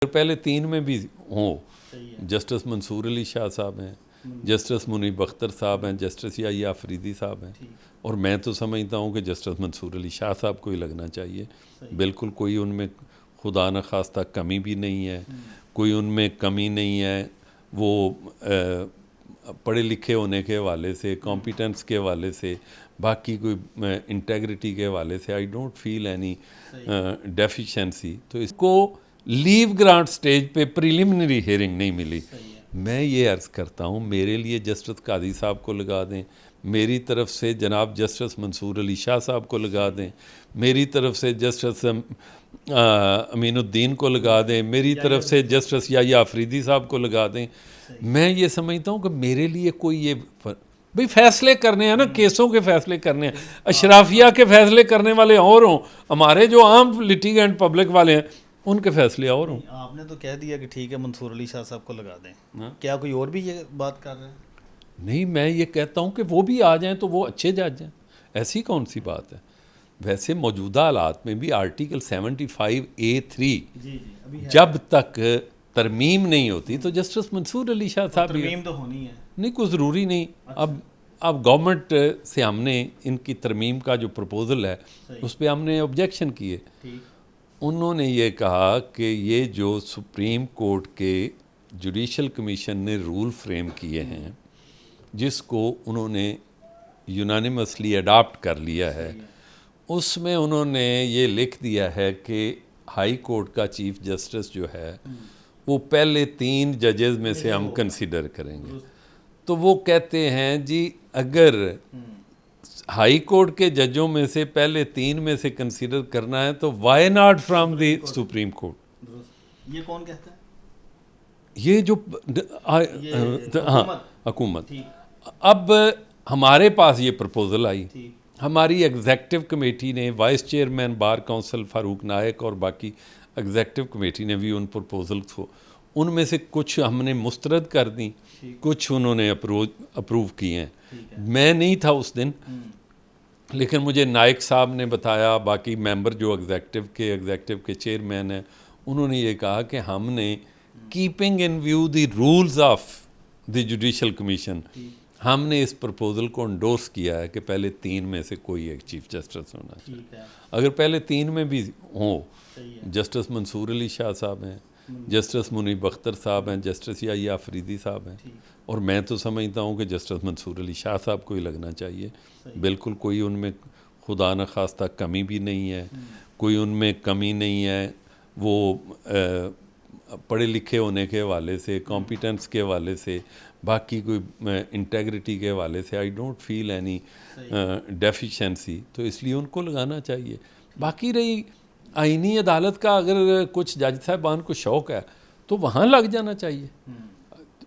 पहले तीन में भी हों, जस्टिस मंसूर अली शाह साहब हैं, जस्टिस मुनीब अख्तर साहब हैं, जस्टिस याहिया अफरीदी साहब हैं, और मैं तो समझता हूँ कि जस्टिस मंसूर अली शाह साहब को ही लगना चाहिए। बिल्कुल कोई उनमें खुदा न खास्ता कमी भी नहीं है, कोई उनमें कमी नहीं है। वो पढ़े लिखे होने के हवाले से, कॉम्पिटेंस के हवाले से, बाकी कोई इंटेग्रिटी के हवाले से I don't feel any deficiency. तो इसको लीव ग्रांट स्टेज पे प्रिलिमिनरी हियरिंग नहीं मिली। मैं ये अर्ज़ करता हूँ, मेरे लिए जस्टिस कादी साहब को लगा दें, मेरी तरफ से जनाब जस्टिस मंसूर अली शाह साहब को लगा दें, मेरी तरफ से जस्टिस अमीनुद्दीन को लगा दें, मेरी तरफ से जस्टिस याहिया अफरीदी साहब को लगा दें। मैं ये समझता हूँ कि मेरे लिए कोई ये भाई फैसले करने हैं ना, केसों के फैसले करने हैं, अशराफिया के फैसले करने वाले और हों, हमारे जो आम लिटिगेंट पब्लिक वाले हैं उनके फैसले और हों। आपने तो कह दिया कि ठीक है मंसूर अली शाह साहब को लगा दें, क्या कोई और भी ये बात कर रहे हैं? नहीं, मैं ये कहता हूँ कि वो भी आ जाएं तो वो अच्छे जज हैं, ऐसी कौन सी बात है। वैसे मौजूदा हालात में भी आर्टिकल 75A3 जब तक तरमीम नहीं होती तो जस्टिस मंसूर अली शाह साहब तरमीम तो होनी है, नहीं, कोई ज़रूरी नहीं। अब गवर्नमेंट से हमने इनकी तरमीम का जो प्रपोज़ल है उस पर हमने ऑब्जेक्शन किए। उन्होंने ये कहा कि ये जो सुप्रीम कोर्ट के जुडिशल कमीशन ने रूल फ्रेम किए हैं, जिसको उन्होंने यूनानिमसली अडॉप्ट कर लिया है, उसमें उन्होंने ये लिख दिया है कि हाई कोर्ट का चीफ जस्टिस जो है वो पहले 3 जजेस में से हम कंसिडर करेंगे। तो वो कहते हैं जी, अगर हाई कोर्ट के जजों में से पहले 3 में से कंसीडर करना है तो why not from the Supreme Court. ये कौन कहता है? ये जो हुकूमत। अब हमारे पास ये प्रपोजल आई, हमारी एग्जेक्टिव कमेटी ने, vice chairman bar council Farooq Naik और बाकी एग्जेक्टिव कमेटी ने भी उन प्रपोजल्स को, उनमें से कुछ हमने मुस्तरद कर दी, कुछ उन्होंने अप्रूव किए हैं। मैं नहीं था उस दिन, लेकिन मुझे नायक साहब ने बताया, बाकी मेंबर जो एग्जेक्टिव के चेयरमैन हैं, उन्होंने ये कहा कि हमने keeping in view the rules of the judicial commission, हमने इस प्रपोजल को एंडोर्स किया है कि पहले 3 में से कोई एक चीफ जस्टिस होना चाहिए। अगर पहले 3 में भी हों, जस्टिस मंसूर अली शाह साहब हैं, जस्टिस मुनीब अख्तर साहब हैं, जस्टिस याहिया अफरीदी साहब हैं, और मैं तो समझता हूँ कि जस्टिस मंसूर अली शाह साहब को ही लगना चाहिए। बिल्कुल कोई उनमें खुदा न खास्ता कमी भी नहीं है, कोई उनमें कमी नहीं है। वो पढ़े लिखे होने के हवाले से, कॉम्पिटेंस के हवाले से, बाकी कोई इंटेग्रिटी के हवाले से I don't feel any deficiency. तो इसलिए उनको लगाना चाहिए। बाकी रही आईनी अदालत का, अगर कुछ जज साहबान को शौक़ है तो वहाँ लग जाना चाहिए।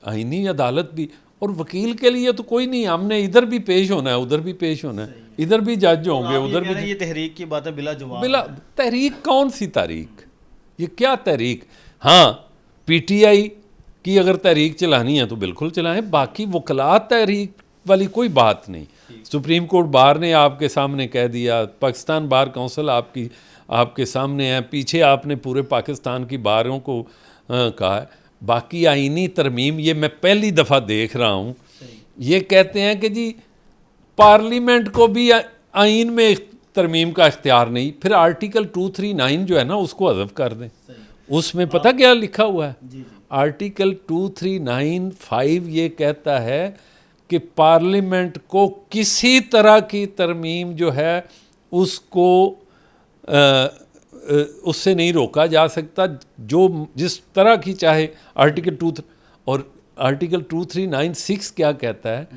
आईनी अदालत भी, और वकील के लिए तो कोई नहीं, हमने इधर भी पेश होना है, उधर भी पेश होना है, इधर भी जज होंगे, उधर भी। ये तहरीक की बात है बिला जवाब। बिला तहरीक, कौन सी तहरीक, ये क्या तहरीक? हाँ, पीटीआई की अगर तहरीक चलानी है तो बिल्कुल चलाएं, बाकी वकला तहरीक वाली कोई बात नहीं। सुप्रीम कोर्ट बार ने आपके सामने कह दिया, पाकिस्तान बार काउंसिल आपके सामने है, पीछे आपने पूरे पाकिस्तान की बारों को कहा है। बाकी आईनी तरमीम, ये मैं पहली दफ़ा देख रहा हूँ, ये कहते हैं कि जी पार्लियामेंट को भी आइन में तरमीम का इख्तियार नहीं। फिर आर्टिकल 239 जो है ना, उसको हज़फ कर दें। उसमें पता क्या लिखा हुआ है? आर्टिकल 239(5) ये कहता है कि पार्लियामेंट को किसी तरह की तरमीम जो है उसको उससे नहीं रोका जा सकता, जो जिस तरह की चाहे। आर्टिकल 2 और आर्टिकल 239(6) क्या कहता है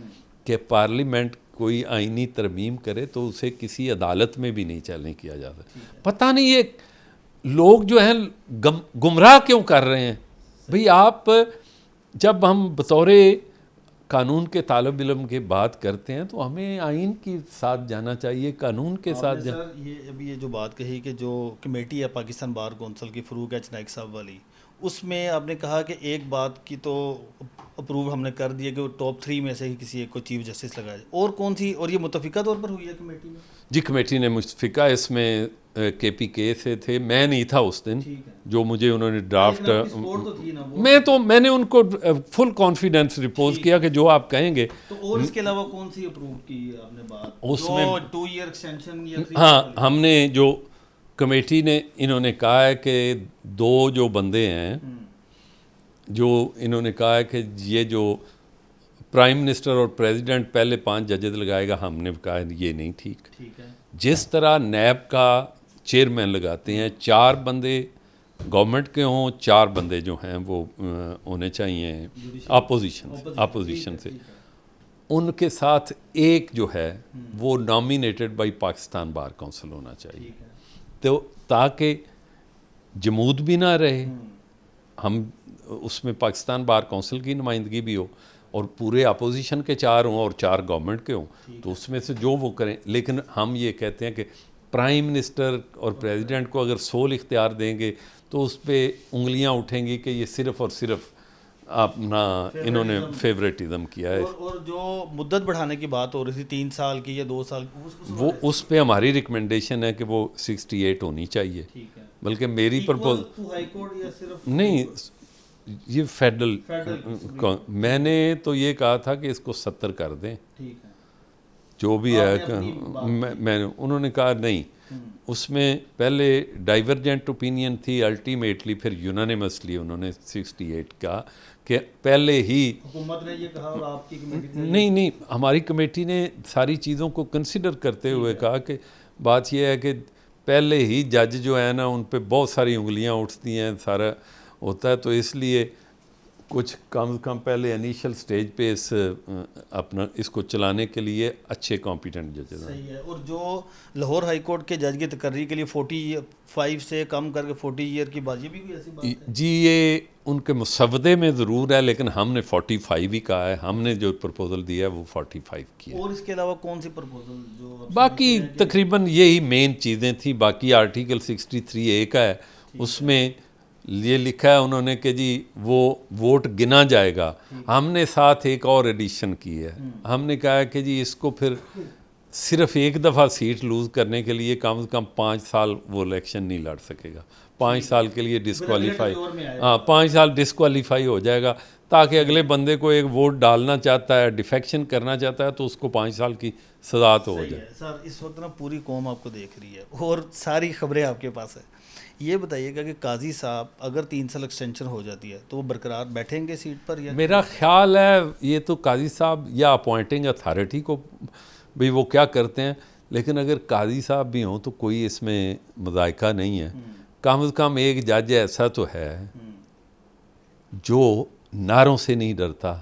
कि पार्लियामेंट कोई आईनी तरमीम करे तो उसे किसी अदालत में भी नहीं चैलेंज किया जा सकता। पता नहीं ये लोग जो हैं गुमराह क्यों कर रहे हैं भाई। आप जब हम बतौरे कानून के तालब इल्म की बात करते हैं तो हमें आइन के साथ जाना चाहिए, कानून के साथ सर, ये अभी ये जो बात कही कि जो कमेटी है पाकिस्तान बार कौंसिल की फ़रूक एच नाइक साहब वाली, उसमें आपने कहा कि एक बात की तो अप्रूव हमने कर दिया कि वो टॉप 3 में से ही किसी एक को चीफ जस्टिस लगाया जाए, और कौन सी, और ये मुतफिका तौर पर हुई है कमेटी में? जी, कमेटी ने मुस्तफ़िका इसमें KPK से थे, मैं नहीं था उस दिन, ठीक है। जो मुझे उन्होंने ड्राफ्ट लेकिन आपकी support तो थी ना वो? मैंने उनको फुल कॉन्फिडेंस रिपोज किया कि जो आप कहेंगे। तो और इसके अलावा कौन सी अप्रूव की आपने बात? उसमें जो 2 ईयर एक्सटेंशन या 3 हाँ, हमने जो कमेटी ने इन्होंने कहा है कि 2 जो बंदे हैं, जो इन्होंने कहा है कि ये जो प्राइम मिनिस्टर और प्रेसिडेंट पहले 5 जजेस लगाएगा, हमने कहा ये नहीं ठीक। ठीक है। जिस तरह नैब का चेयरमैन लगाते हैं, 4 बंदे गवर्नमेंट के हों, 4 बंदे जो हैं वो होने चाहिए अपोजिशन से, उनके साथ एक जो है वो nominated by Pakistan bar council होना चाहिए, तो ताकि जमूद भी ना रहे, हम उसमें पाकिस्तान बार काउंसिल की नुमाइंदगी भी हो, और पूरे अपोजिशन के 4 हों और 4 गवर्नमेंट के हों, तो उसमें से जो वो करें। लेकिन हम ये कहते हैं कि प्राइम मिनिस्टर और प्रेसिडेंट को अगर सोल इख्तियार देंगे तो उस पर उंगलियां उठेंगी कि ये सिर्फ़ और सिर्फ अपना इन्होंने फेवरेटिज्म किया है। और जो मुद्दत बढ़ाने की बात हो रही थी 3 साल की या 2 साल की, वो उस पे हमारी रिकमेंडेशन है कि वो 68 होनी चाहिए। ठीक है। बल्कि मेरी प्रपोज हाई कोर्ट या सिर्फ नहीं, ये फेडरल मैंने तो ये कहा था कि इसको 70 कर दें, ठीक है, जो भी है। मैंने उन्होंने कहा नहीं, उसमें पहले डाइवर्जेंट ओपिनियन थी, अल्टीमेटली फिर यूनानिमसली उन्होंने 68 का कि पहले ही हुकूमत ने ये कहा और आपकी कमेटी ने नहीं, हमारी कमेटी ने सारी चीज़ों को कंसिडर करते हुए कहा कि बात यह है कि पहले ही जज जो है ना, उन पे बहुत सारी उंगलियां उठती हैं, सारा होता है, तो इसलिए कुछ कम पहले इनिशियल स्टेज पे इस अपना इसको चलाने के लिए अच्छे कॉम्पिटेंट जजेस हैं। सही है। और जो लाहौर हाई कोर्ट के जज की तकर्री के लिए 45 से कम करके 40 ईयर की बात, ये भी कोई ऐसी बात है? जी, ये उनके मुसवदे में ज़रूर है, लेकिन हमने 45 ही कहा है। हमने जो प्रपोजल दिया है वो 45 किया। और इसके अलावा कौन सी प्रपोजल जो बाकी तकरीबन यही मेन चीज़ें थी। बाकी आर्टिकल 63A का है, उसमें ये लिखा है उन्होंने कि जी वो वोट गिना जाएगा। हमने साथ एक और एडिशन की है, हमने कहा है कि जी इसको फिर सिर्फ एक दफ़ा सीट लूज़ करने के लिए कम से कम 5 साल वो इलेक्शन नहीं लड़ सकेगा, 5 साल के लिए डिस्क्वालीफाई, हाँ 5 साल डिस्क्वालीफाई हो जाएगा, ताकि अगले बंदे को एक वोट डालना चाहता है, डिफेक्शन करना चाहता है, तो उसको 5 साल की सजा तो हो जाए। सर इस वक्त ना पूरी कौम आपको देख रही है और सारी खबरें आपके पास है, ये बताइएगा कि काजी साहब अगर 3 साल एक्सटेंशन हो जाती है तो वो बरकरार बैठेंगे सीट पर या? मेरा ख्याल है ये तो काजी साहब या अपॉइंटिंग अथॉरिटी को भी वो क्या करते हैं, लेकिन अगर काजी साहब भी हों तो कोई इसमें मज़ायका नहीं है। कम से कम एक जज ऐसा तो है जो नारों से नहीं डरता।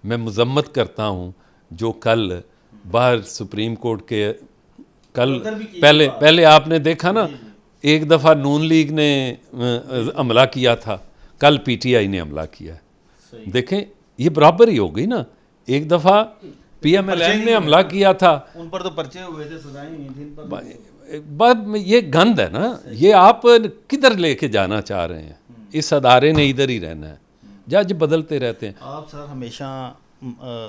मैं मजम्मत करता हूँ जो कल बाहर सुप्रीम कोर्ट के पहले आपने देखा ना, एक दफ़ा नून लीग ने हमला किया था, कल PTI ने हमला किया है। देखें ये बराबर ही हो गई ना, एक दफ़ा PMLN ने हमला किया था, उन पर तो पर्चे हुए थे, सजाएं हुई थी, इन पर बाद में ये गंद है ना, ये आप किधर लेके जाना चाह रहे हैं? इस अदारे ने इधर ही रहना है, जज बदलते रहते हैं। आप सर हमेशा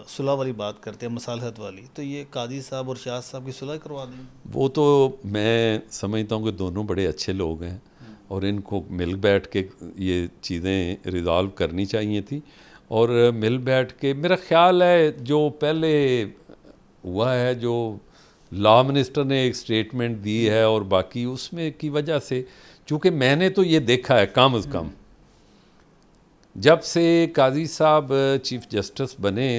सुलह वाली बात करते हैं, मसालहत वाली, तो ये काजी साहब और शाह साहब की सुलह करवा दें। वो तो मैं समझता हूँ कि दोनों बड़े अच्छे लोग हैं और इनको मिल बैठ के ये चीज़ें रिजॉल्व करनी चाहिए थी, और मिल बैठ के मेरा ख्याल है जो पहले हुआ है, जो लॉ मिनिस्टर ने एक स्टेटमेंट दी है और बाकी उसमें की वजह से, चूँकि मैंने तो ये देखा है कम अज़ कम जब से काजी साहब चीफ जस्टिस बने,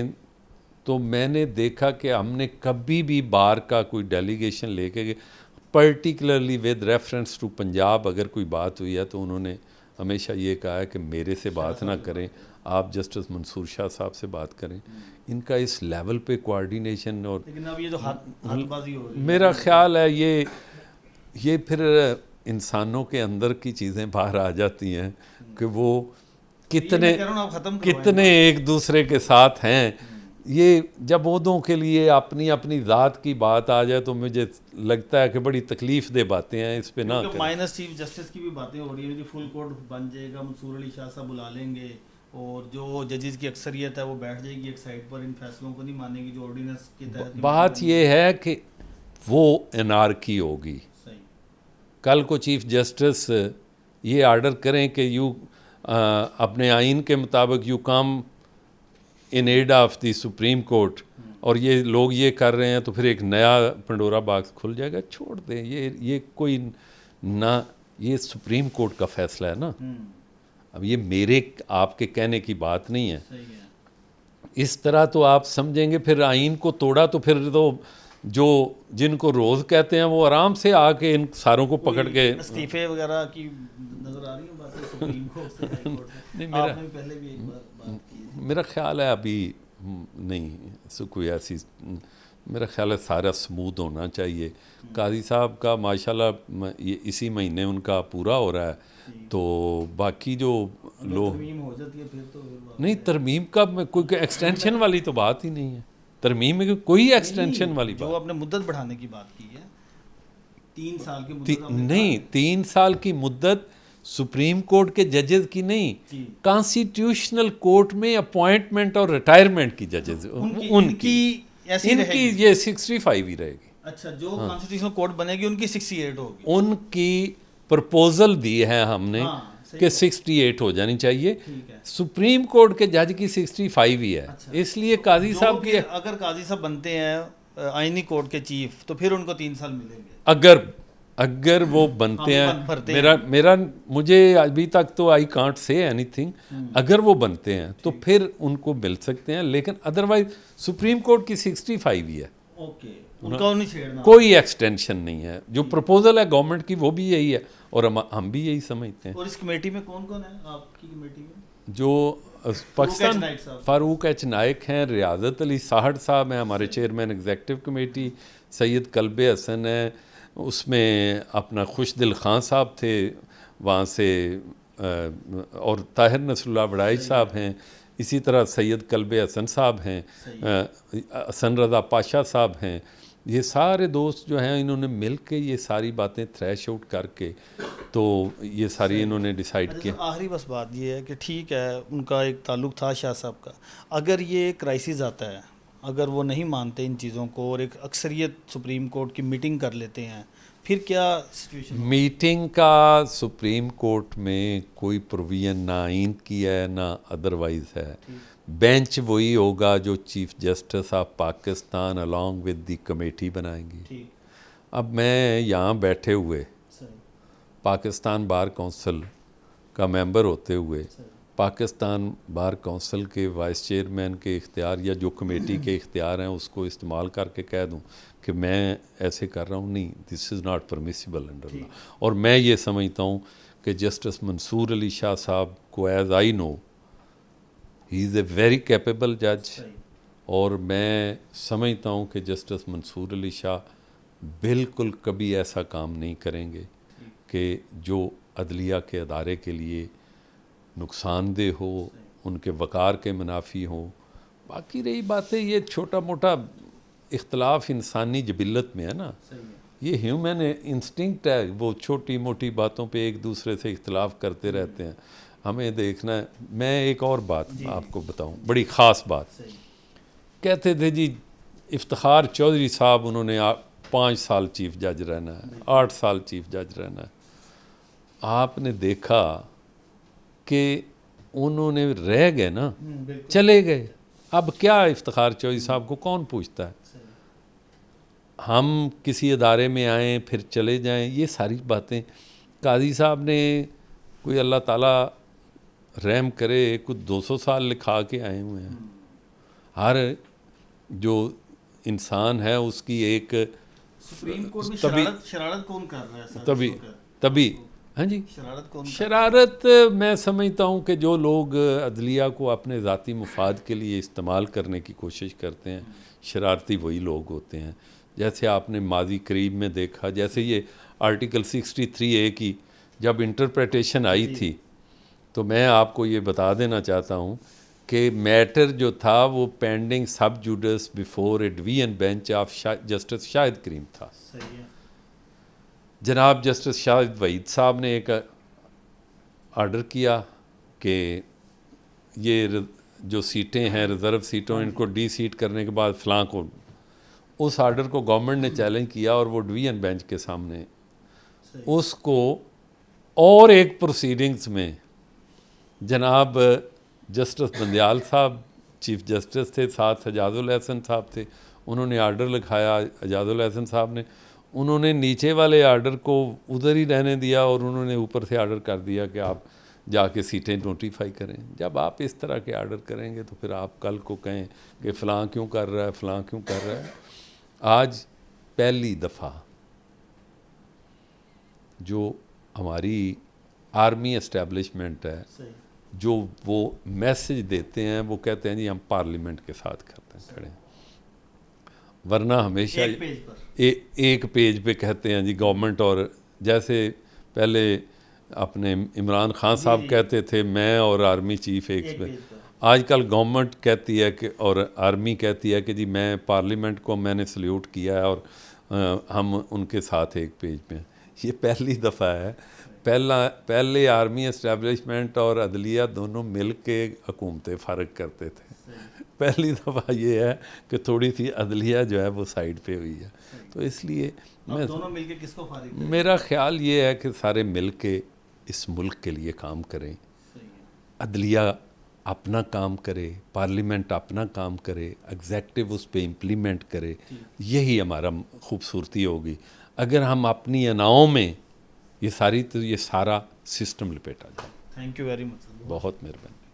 तो मैंने देखा कि हमने कभी भी बार का कोई डेलीगेशन लेके गए, particularly with reference to Punjab अगर कोई बात हुई है तो उन्होंने हमेशा ये कहा है कि मेरे से बात ना करें, आप जस्टिस मंसूर शाह साहब से बात करें। इनका इस लेवल पे कोऑर्डिनेशन, और लेकिन अब ये जो हाथबाजी हो रही है, मेरा ख्याल है ये फिर इंसानों के अंदर की चीज़ें बाहर आ जाती हैं कि वो कितने एक दूसरे के साथ हैं, ये जब ओहदों के लिए अपनी अपनी ज़ात की बात आ जाए तो मुझे लगता है कि बड़ी तकलीफ़ दे बातें हैं, इस पे ना करें। माइनस चीफ जस्टिस की भी बातें हो रही है, फुल कोर्ट बन जाएगा, मंसूर अली शाह साहब बुला लेंगे और जो जजेस की अक्सरियत है वो बैठ जाएगी एक साइड पर, इन फैसलों को नहीं मानेगी जो ऑर्डिनेंस के तहत। बात ये है कि वो एनार्की होगी। सही। कल को चीफ जस्टिस ये आर्डर करें कि यू अपने आइन के मुताबिक you come in aid of the Supreme Court, और ये लोग ये कर रहे हैं, तो फिर एक नया पंडोरा बॉक्स खुल जाएगा। छोड़ दें, ये कोई ना, ये सुप्रीम कोर्ट का फैसला है ना। अब ये मेरे आपके कहने की बात नहीं है। सही है। इस तरह तो आप समझेंगे फिर आइन को तोड़ा, तो फिर तो जो जिनको रोज़ कहते हैं वो आराम से आके इन सारों को पकड़ के इस्तीफे वगैरह की नजर आ रही है बातें सुप्रीम कोर्ट से, हाई कोर्ट से। नहीं, मेरा आपने भी पहले भी एक बात की। मेरा ख्याल है अभी नहीं सो कोई ऐसी, मेरा ख्याल है सारा स्मूथ होना चाहिए। काजी साहब का माशाल्लाह ये इसी महीने उनका पूरा हो रहा है, तो बाकी जो लोग तरमीम हो जाती है फिर तो नहीं, तरमीम का कोई एक्सटेंशन वाली तो बात ही नहीं है। तरमीम में कोई एक्सटेंशन वाली जो बात आपने मुद्दत बढ़ाने की बात की है, 3 साल की ती, मुद्दत आपने नहीं, 3 साल की मुद्दत सुप्रीम कोर्ट के जजेस की नहीं, जी। कॉन्स्टिट्यूशनल कोर्ट में अपॉइंटमेंट और रिटायरमेंट की जजेस उनकी ऐसी इनकी रहेगी। ये 65 ही रहेगी। अच्छा, जो कॉन्स्टिट्यूशनल कोर्ट बनेगी उनकी 68 होगी। उनकी प्रपोजल दी है हमने हाँ, सही कि 68 हो जानी चाहिए। ठीक है। सुप्रीम कोर्ट के जज की 65 ही है। अच्छा। इसलिए काजी जो साहब कि की अगर काजी साहब बनते हैं आईनी कोर्ट के चीफ, तो फिर उनको 3 साल मिलेंगे। अगर वो बनते भरते हैं, मेरा मुझे अभी तक तो आई कांट से एनीथिंग, अगर वो बनते हैं तो फिर उनको मिल सकते हैं, लेकिन अदरवाइज सुप्रीम कोर्ट की 65 ही है। ओके, उनका नहीं छेड़ना। कोई एक्सटेंशन नहीं है। जो प्रपोजल है गवर्नमेंट की वो भी यही है, और हम भी यही समझते हैं। और इस कमेटी में कौन कौन है आपकी कमेटी में? जो पाकिस्तान नाइक साहब। फारूक एच नाइक हैं, रियाजत अली साहड़ साहब हैं हमारे chairman executive committee, Syed Kalbe Hasan है, उसमें अपना खुशदिल खां साहब थे वहाँ से, और ताहिर नसरुल्लाह बड़ाई साहब हैं, इसी तरह सैयद कल्बे हसन साहब हैं, हसन रज़ा पाशा साहब हैं। ये सारे दोस्त जो हैं इन्होंने मिल के ये सारी बातें थ्रैश आउट करके तो ये सारी इन्होंने डिसाइड किया। आखिरी बस बात ये है कि ठीक है, उनका एक ताल्लुक था शाह साहब का, अगर ये क्राइसिस आता है, अगर वो नहीं मानते इन चीज़ों को और एक अक्सरियत सुप्रीम कोर्ट की मीटिंग कर लेते हैं, फिर क्या सिचुएशन? मीटिंग का सुप्रीम कोर्ट में कोई प्रोविजन ना आइन की है ना अदरवाइज है। बेंच वही होगा जो chief justice of Pakistan along with the committee बनाएंगी। अब मैं यहाँ बैठे हुए पाकिस्तान बार काउंसिल का मेंबर होते हुए पाकिस्तान बार काउंसिल के वाइस चेयरमैन के इख्तियार या जो कमेटी के इख्तियार हैं उसको इस्तेमाल करके कह दूं कि मैं ऐसे कर रहा हूं, नहीं, this is not permissible under law. और मैं ये समझता हूं कि जस्टिस मंसूर अली शाह साहब को as I know he is a very capable जज, और मैं समझता हूं कि जस्टिस मंसूर अली शाह बिल्कुल कभी ऐसा काम नहीं करेंगे कि जो अदलिया के अदारे के लिए नुकसानदेह हो, उनके वक़ार के मुनाफी हो। बाकी रही बातें, ये छोटा मोटा इख्तलाफ इंसानी जबिल्लत में है ना, ये ह्यूमन इंस्टिंक्ट है, वो छोटी मोटी बातों पे एक दूसरे से इख्तलाफ करते रहते हैं। हमें देखना है। मैं एक और बात आपको बताऊं, बड़ी ख़ास बात। कहते थे जी इफ्तिखार चौधरी साहब, उन्होंने 5 साल चीफ जज रहना है, 8 साल चीफ जज रहना है। आपने देखा कि उन्होंने रह गए ना, चले गए। अब क्या इफ्तिखार चौधरी साहब को कौन पूछता है? हम किसी अदारे में आएँ फिर चले जाएं, ये सारी बातें। काजी साहब ने कोई अल्लाह ताला रहम करे कुछ 200 साल लिखा के आए हुए हैं। हर जो इंसान है उसकी एक सुप्रीम कोर्ट में शरारत कौन कर रहा है? तभी हाँ जी, शरारत मैं समझता हूँ कि जो लोग अदलिया को अपने ज़ाती मुफाद के लिए इस्तेमाल करने की कोशिश करते हैं, शरारती वही लोग होते हैं। जैसे आपने माजी करीब में देखा, जैसे ये आर्टिकल 63A की जब इंटरप्रिटेशन आई थी, तो मैं आपको ये बता देना चाहता हूँ कि मैटर जो था वो pending sub judice before a division bench of justice Shahid Karim था। सही है। जनाब जस्टिस शाहिद वहीद साहब ने एक आर्डर किया कि ये जो सीटें हैं रिज़र्व सीटों, इनको डी सीट करने के बाद फ़लाँ को, उस आर्डर को गवर्नमेंट ने चैलेंज किया और वो डिवीजन बेंच के सामने उसको, और एक प्रोसीडिंग्स में जनाब जस्टिस बंदयाल साहब चीफ जस्टिस थे, साथ एजाजुल एहसन साहब थे, उन्होंने आर्डर लिखाया एजाजुल एहसन साहब ने, उन्होंने नीचे वाले आर्डर को उधर ही रहने दिया और उन्होंने ऊपर से आर्डर कर दिया कि आप जाके सीटें नोटिफाई करें। जब आप इस तरह के आर्डर करेंगे तो फिर आप कल को कहें कि फ़लाँ क्यों कर रहा है, फ़लाँ क्यों कर रहा है। आज पहली दफ़ा जो हमारी आर्मी एस्टेब्लिशमेंट है, जो वो मैसेज देते हैं, वो कहते हैं जी हम पार्लियामेंट के साथ करते हैं खड़े, वरना हमेशा एक पेज पे कहते हैं जी गवर्नमेंट, और जैसे पहले अपने इमरान खान साहब कहते थे मैं और आर्मी चीफ एक पे, आजकल गवर्नमेंट कहती है कि, और आर्मी कहती है कि जी मैं पार्लियामेंट को मैंने सल्यूट किया है और हम उनके साथ एक पेज पे हैं। ये पहली दफ़ा है। पहले आर्मी एस्टेब्लिशमेंट और अदलिया दोनों मिल के हुकूमतें फ़र्क करते थे। पहली दफ़ा ये है कि थोड़ी सी अदलिया जो है वो साइड पे हुई है। तो इसलिए मैं दोनों मिलके किसको फारिग करें? मेरा ख्याल ये है कि सारे मिल के इस मुल्क के लिए काम करें। अदलिया अपना काम करे, पार्लियामेंट अपना काम करे, एग्जेक्टिव उस पर इम्प्लीमेंट करे, यही हमारा खूबसूरती होगी। अगर हम अपनी अनाओं में ये सारा सिस्टम लपेटा जाए। Thank you very much. बहुत मेहरबानी।